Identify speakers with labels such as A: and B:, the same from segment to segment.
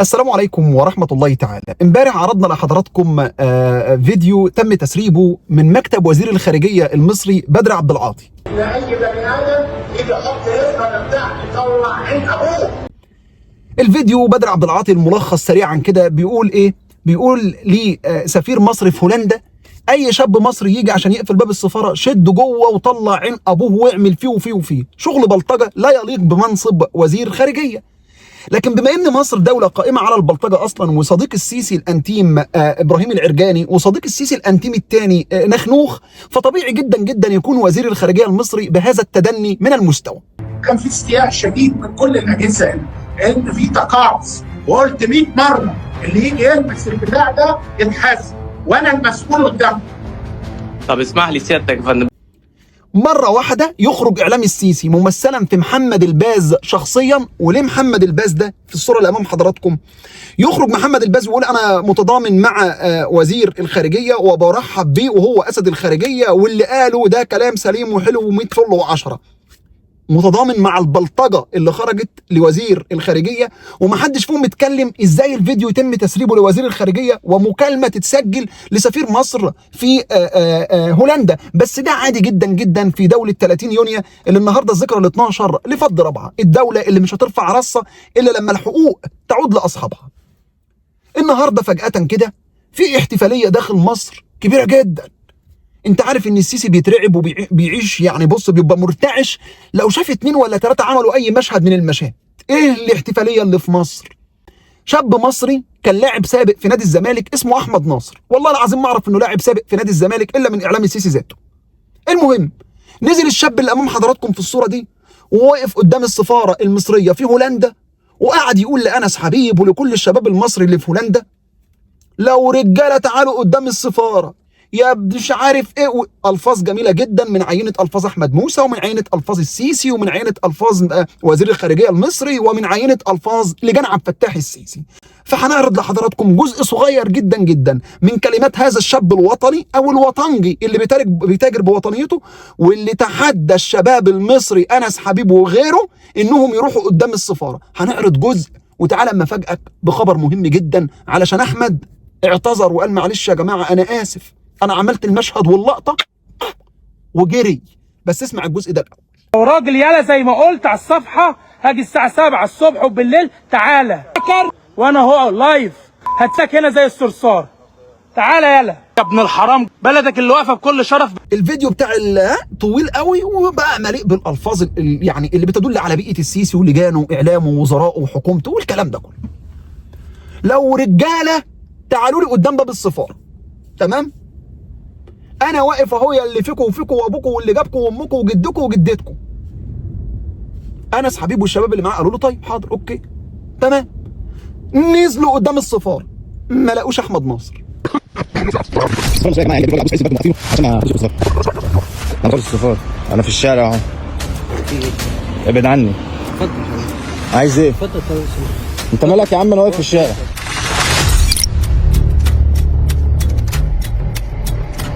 A: السلام عليكم ورحمة الله تعالى. امبارح عرضنا لحضراتكم فيديو تم تسريبه من مكتب وزير الخارجية المصري بدر عبد العاطي.
B: لا اي بني ادم يجي يحط اسمه بتاعه يطلع عين ابوه.
A: الفيديو بدر عبد العاطي الملخص سريعا كده بيقول ايه؟ بيقول لسفير مصر في هولندا: اي شاب مصري يجي عشان يقفل باب السفاره شده جوه وطلع عين ابوه واعمل فيه وفيه وفيه، شغل بلطجه لا يليق بمنصب وزير خارجيه. لكن بما ان مصر دوله قائمه على البلطجه اصلا، وصديق السيسي الانتيم ابراهيم العرجاني، وصديق السيسي الانتيم الثاني نخنوخ، فطبيعي جدا جدا يكون وزير الخارجيه المصري بهذا التدني من المستوى.
B: كان في استياء شديد من كل الاجهزه ان في تقاعس، وقلت 100 مره اللي يجي يلمس البتاع ده يتحاسب وانا المسؤول قدامه.
C: طب اسمح لي سيادتك يا فندم،
A: مرة واحدة يخرج إعلام السيسي ممثلا في محمد الباز شخصيا. وليه محمد الباز ده في الصورة اللي أمام حضراتكم؟ يخرج محمد الباز ويقول أنا متضامن مع وزير الخارجية وبرحب بيه وهو أسد الخارجية، واللي قاله ده كلام سليم وحلو و100 فل و10. متضامن مع البلطجه اللي خرجت لوزير الخارجيه، ومحدش فيهم متكلم ازاي الفيديو يتم تسريبه لوزير الخارجيه ومكالمه تتسجل لسفير مصر في هولندا. بس ده عادي جدا جدا في دوله 30 يونيو اللي النهارده الذكرى ال 12 لفض ربعه، الدوله اللي مش هترفع راسها الا لما الحقوق تعود لاصحابها. النهارده فجاه كده في احتفاليه داخل مصر كبيره جدا. انت عارف ان السيسي بيترعب وبيعيش، يعني بص بيبقى مرتعش لو شاف 2 ولا 3 عملوا اي مشهد من المشاهد. ايه الاحتفاليه اللي في مصر؟ شاب مصري كان لاعب سابق في نادي الزمالك اسمه احمد ناصر، والله العظيم ما اعرف انه لاعب سابق في نادي الزمالك الا من اعلام السيسي ذاته. المهم، نزل الشاب اللي امام حضراتكم في الصوره دي وواقف قدام السفاره المصريه في هولندا، وقعد يقول لانس حبيب ولكل الشباب المصري اللي في هولندا: لو رجاله تعالوا قدام السفاره يا مش عارف ايه، الفاظ جميله جدا من عينه الفاظ احمد موسى، ومن عينه الفاظ السيسي، ومن عينه الفاظ وزير الخارجيه المصري، ومن عينه الفاظ لجان عبد الفتاح السيسي. فهنعرض لحضراتكم جزء صغير جدا جدا من كلمات هذا الشاب الوطني او الوطنجي اللي بيتاجر بوطنيته، واللي تحدى الشباب المصري انس حبيب وغيره انهم يروحوا قدام السفاره. هنعرض جزء، وتعالى اما افاجئك بخبر مهم جدا، علشان احمد اعتذر وقال معلش يا جماعه انا اسف، انا عملت المشهد واللقطه وجري. بس اسمع الجزء ده الاول.
D: لو راجل يالا زي ما قلت على الصفحه هاجي الساعه 7 الصبح وبالليل تعالى وانا هو لايف هتساك هنا زي الصرصار. تعالى يالا يا ابن الحرام، بلدك اللي واقفه بكل شرف.
A: الفيديو بتاع طويل قوي وبقى مليء بالالفاظ يعني اللي بتدل على بيئه السيسي ولجانه واعلامه ووزرائه وحكومته والكلام ده كله. لو رجاله تعالوا لي قدام باب السفاره، تمام؟ انا واقف اهو، يا اللي فيكم وفيكم وابوكم واللي جابكم وامكم وجدكم وجدتكم. انس حبيب والشباب اللي معاه قالوا له طيب حاضر اوكي تمام. نزلوا قدام السفاره ما لقوش احمد ناصر.
E: يا جماعه اللي بيقول عشان ما اخش السفاره. انا بخش السفاره، انا في الشارع اهو. ابعد عني. اتفضل. عايز ايه؟ اتفضل. انت مالك يا عم؟ انا واقف في الشارع.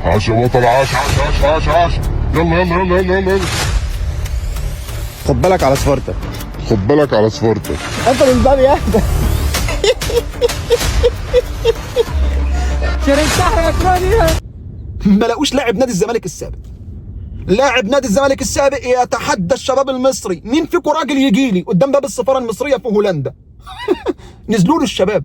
F: عاش يا بطل، عاش عاش عاش عاش عاش. يلا يلا يلا يلا يلا.
E: خد بالك على سفارتك.
F: خد بالك على سفارتك.
E: انت من باب يهدى.
A: ما لقوش لاعب نادي الزمالك السابق. لاعب نادي الزمالك السابق يتحدى الشباب المصري: مين فيكم راجل يجي لي قدام باب السفاره المصريه في هولندا؟ نزلوا له الشباب.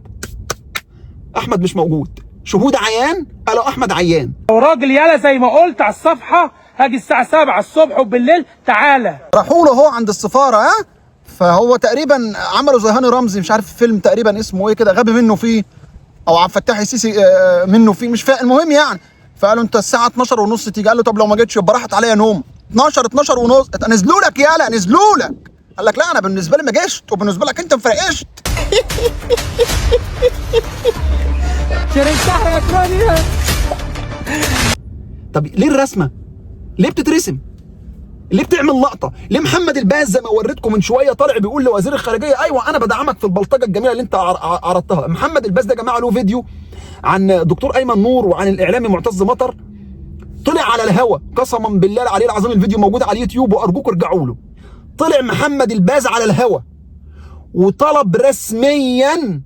A: احمد مش موجود، شهود عيان قالوا احمد عيان.
D: لو راجل يالا زي ما قلت على الصفحه هاجي الساعه 7 الصبح وبالليل تعالى.
A: راحوا له هو عند السفاره، ها؟ فهو تقريبا عملوا زي هاني رمزي، مش عارف فيلم تقريبا اسمه ايه كده، غبي منه فيه، او عبد الفتاح السيسي منه فيه، مش فاهم. المهم يعني، فقالوا انت الساعه 12:30 تيجي. قال له طب لو ما جيتش يبقى راحت عليا نوم. 12:30 نزلوا لك يالا، نزلوا لك. قال لك لا انا بالنسبه لي ما جيت، وبالنسبه لك انت مفرقشت. طب ليه الرسمه؟ ليه بتترسم؟ ليه بتعمل لقطه؟ ليه محمد الباز زي ما وريتكم من شويه طالع بيقول لوزير الخارجيه ايوه انا بدعمك في البلطجه الجميله اللي انت عرضتها؟ محمد الباز ده يا جماعه له فيديو عن دكتور ايمن نور وعن الاعلامي معتز مطر، طلع على الهوا قسما بالله العلي العظيم، الفيديو موجود على اليوتيوب وارجوكم ارجعوا له. طلع محمد الباز على الهوا وطلب رسميا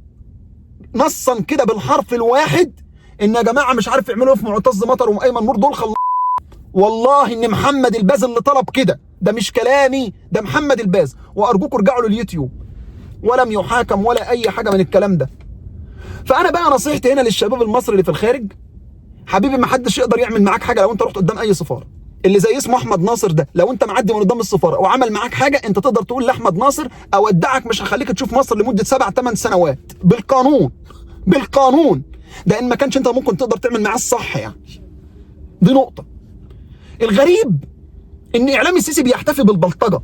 A: نصا كده بالحرف الواحد ان يا جماعه مش عارف يعملوا ايه في معتز مطر وايمن نور دول والله ان محمد الباز اللي طلب كده، ده مش كلامي، ده محمد الباز، وارجوكم ارجعوا لليوتيوب. ولم يحاكم ولا اي حاجه من الكلام ده. فانا بقى نصيحتي هنا للشباب المصري اللي في الخارج، حبيبي ما حدش يقدر يعمل معاك حاجه لو انت رحت قدام اي سفاره. اللي زي اسمه احمد ناصر ده، لو انت معدي من قدام السفاره وعمل معاك حاجه، انت تقدر تقول لاحمد ناصر اودعك، مش هخليك تشوف مصر لمده 7-8 سنوات بالقانون. بالقانون ده ان ما كانش انت ممكن تقدر تعمل معاه الصح يعني. دي نقطه. الغريب ان اعلام السيسي بيحتفي بالبلطجه.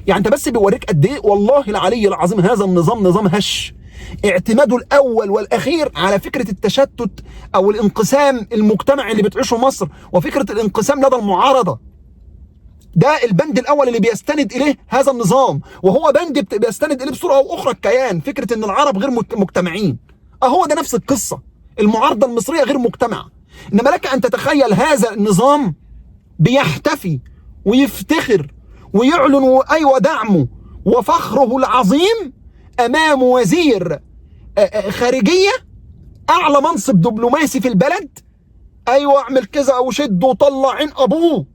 A: يعني انت بس بيوريك قد ايه والله العلي العظيم هذا النظام نظام هش. اعتماده الاول والاخير على فكره التشتت او الانقسام المجتمعي اللي بتعيشه مصر، وفكره الانقسام لدى المعارضه. ده البند الاول اللي بيستند اليه هذا النظام، وهو بند بيستند اليه بصوره او اخرى الكيان، فكره ان العرب غير مجتمعين. اهو ده نفس القصه، المعارضه المصريه غير مجتمعه. انما لك ان تتخيل هذا النظام بيحتفي ويفتخر ويعلن ايوه دعمه وفخره العظيم امام وزير خارجيه اعلى منصب دبلوماسي في البلد. ايوه اعمل كذا او شد وطلع عين ابوه،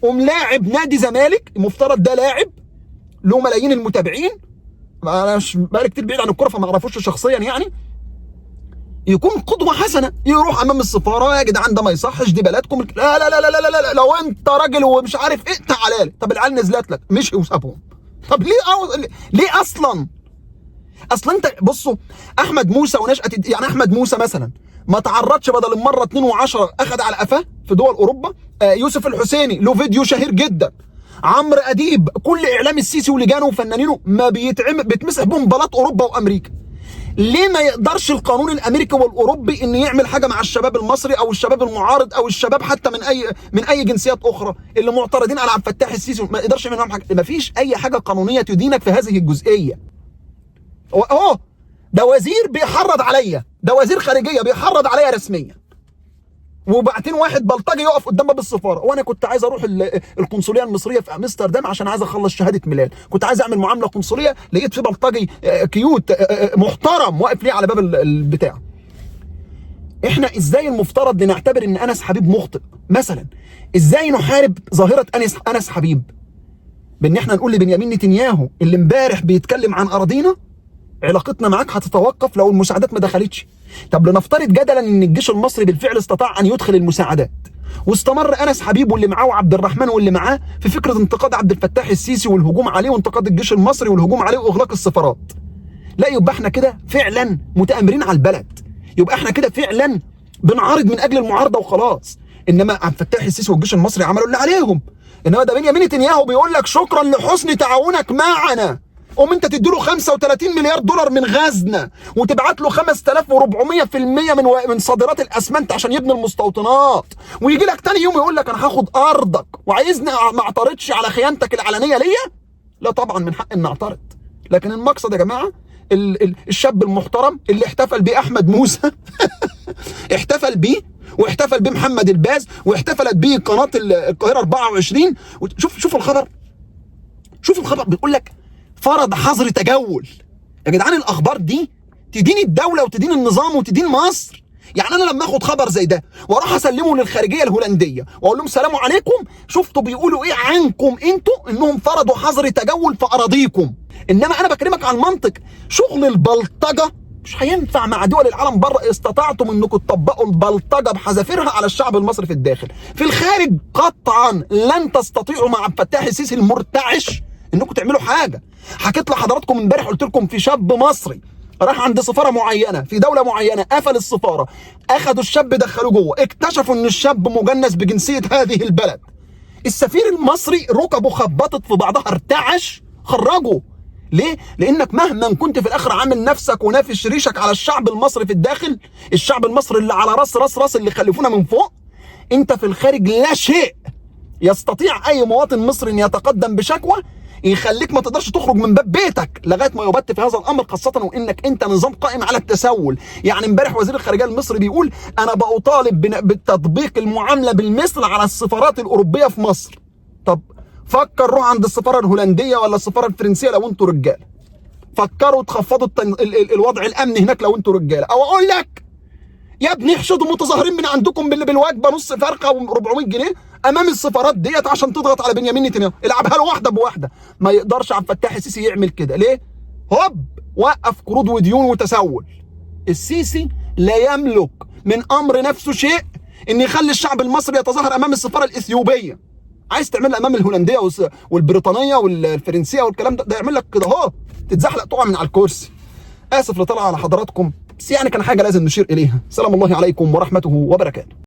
A: وملاعب نادي زمالك، المفترض ده لاعب له ملايين المتابعين، انا مش بقالي كتير بعيد عن الكوره فما اعرفوش شخصيا يعني، يكون قدوه حسنه، يروح امام السفاره يا جدعان ده ما يصحش، دي بلدكم. لا لا لا لا لا لا، لو انت راجل ومش عارف ايه تعالى لي. طب العيال نزلت لك مشي وسابهم. طب ليه اصلا؟ اصلا انت بصوا احمد موسى ونشأة، يعني احمد موسى مثلا ما تعرضش بدل المره 2 و10 اخذ على قفاه في دول اوروبا. يوسف الحسيني له فيديو شهير جدا. عمرو اديب، كل اعلام السيسي ولجانه وفنانينه ما بيتمسح بهم بلاط اوروبا وامريكا. ليه ما يقدرش القانون الامريكي والاوروبي ان يعمل حاجه مع الشباب المصري او الشباب المعارض او الشباب حتى من اي جنسيات اخرى اللي معترضين على عبد الفتاح السيسي؟ ما يقدرش يعمل معاهم حاجه. ما فيش اي حاجه قانونيه تدينك في هذه الجزئيه. اهو ده وزير بيحرض عليا، ده وزير خارجيه بيحرض عليا رسميا، وبعدين واحد بلطجي يقف قدام باب السفاره. وانا كنت عايز اروح القنصليه المصريه في امستردام عشان عايز اخلص شهاده ميلاد، كنت عايز اعمل معامله قنصليه، لقيت في بلطجي كيوت محترم واقف لي على باب البتاع. احنا ازاي المفترض نعتبر ان انس حبيب مخطئ مثلا؟ ازاي نحارب ظاهره انس حبيب بان احنا نقول لبنيامين نتنياهو اللي امبارح بيتكلم عن اراضينا علاقتنا معاك هتتوقف لو المساعدات ما دخلتش؟ طب لنفترض جدلا ان الجيش المصري بالفعل استطاع ان يدخل المساعدات، واستمر انس حبيب واللي معاه وعبد الرحمن واللي معاه في فكره انتقاد عبد الفتاح السيسي والهجوم عليه وانتقاد الجيش المصري والهجوم عليه واغلاق السفارات. لا يبقى احنا كده فعلا متآمرين على البلد، يبقى احنا كده فعلا بنعارض من اجل المعارضه وخلاص. انما عبد الفتاح السيسي والجيش المصري عملوا اللي عليهم. انما ده بنيامين نتنياهو بيقول لك شكرا لحسن تعاونك معنا، قوم انت تديله 35 مليار دولار من غزنا وتبعت له 5400% من صادرات الاسمنت عشان يبني المستوطنات، ويجي لك تاني يوم يقول لك انا هاخد ارضك وعايزني ما اعترضش على خيانتك العلنيه ليا؟ لا طبعا من حق ان اعترض. لكن المقصد يا جماعه الشاب المحترم اللي احتفل بيه احمد موسى احتفل بيه، واحتفل بيه محمد الباز، واحتفلت بيه قناه القاهره 24. شوف الخبر، شوف الخبر بيقول لك فرض حظر تجول. يا جدعان الاخبار دي تدين الدوله وتدين النظام وتدين مصر. يعني انا لما اخد خبر زي ده واروح اسلمه للخارجيه الهولنديه واقول لهم سلام عليكم، شفتوا بيقولوا ايه عنكم انتوا؟ انهم فرضوا حظر تجول في اراضيكم. انما انا بكلمك عن المنطق، شغل البلطجه مش هينفع مع دول العالم بره. استطعتم انكم تطبقوا البلطجه بحذافيرها على الشعب المصري في الداخل، في الخارج قطعا لن تستطيعوا مع عبد الفتاح السيسي المرتعش انكم تعملوا حاجه. حكيت لحضراتكم امبارح قلت لكم في شاب مصري راح عند سفاره معينه في دوله معينه، قفل السفاره، اخذوا الشاب دخلوه جوه، اكتشفوا ان الشاب مجنس بجنسيه هذه البلد. السفير المصري ركبه خبطت في بعضها، ارتعش، خرجه. ليه؟ لانك مهما كنت في الاخر عامل نفسك ونافش ريشك على الشعب المصري في الداخل، الشعب المصري اللي على راس اللي خلفونا من فوق، انت في الخارج لا شيء. يستطيع اي مواطن مصري ان يتقدم بشكوى يخليك ما تقدرش تخرج من باب بيتك لغايه ما يبت في هذا الامر، خاصه وانك انت نظام قائم على التسول. يعني امبارح وزير الخارجيه المصري بيقول انا بطالب بتطبيق المعامله بالمثل على السفارات الاوروبيه في مصر. طب فكر روح عند السفاره الهولنديه ولا السفاره الفرنسيه لو انتوا رجاله، فكروا تخفضوا الوضع الامني هناك لو انتوا رجاله. او اقول لك يا ابني احشدوا متظاهرين من عندكم بالوجبه نص فرخه و400 جنيه امام السفارات ديت عشان تضغط على بنيامين نتنياهو. العبها له واحده بواحده. ما يقدرش عبد الفتاح السيسي يعمل كده. ليه؟ هوب وقف قروض وديون وتسول. السيسي لا يملك من امر نفسه شيء ان يخلي الشعب المصري يتظاهر امام السفاره الاثيوبيه. عايز تعملها امام الهولنديه والبريطانيه والفرنسيه والكلام ده يعمل لك كده اهو، تتزحلق تقع من على الكرسي. اسف لطلع على حضراتكم، بس يعني كان حاجه لازم نشير اليها. سلام الله عليكم ورحمته وبركاته.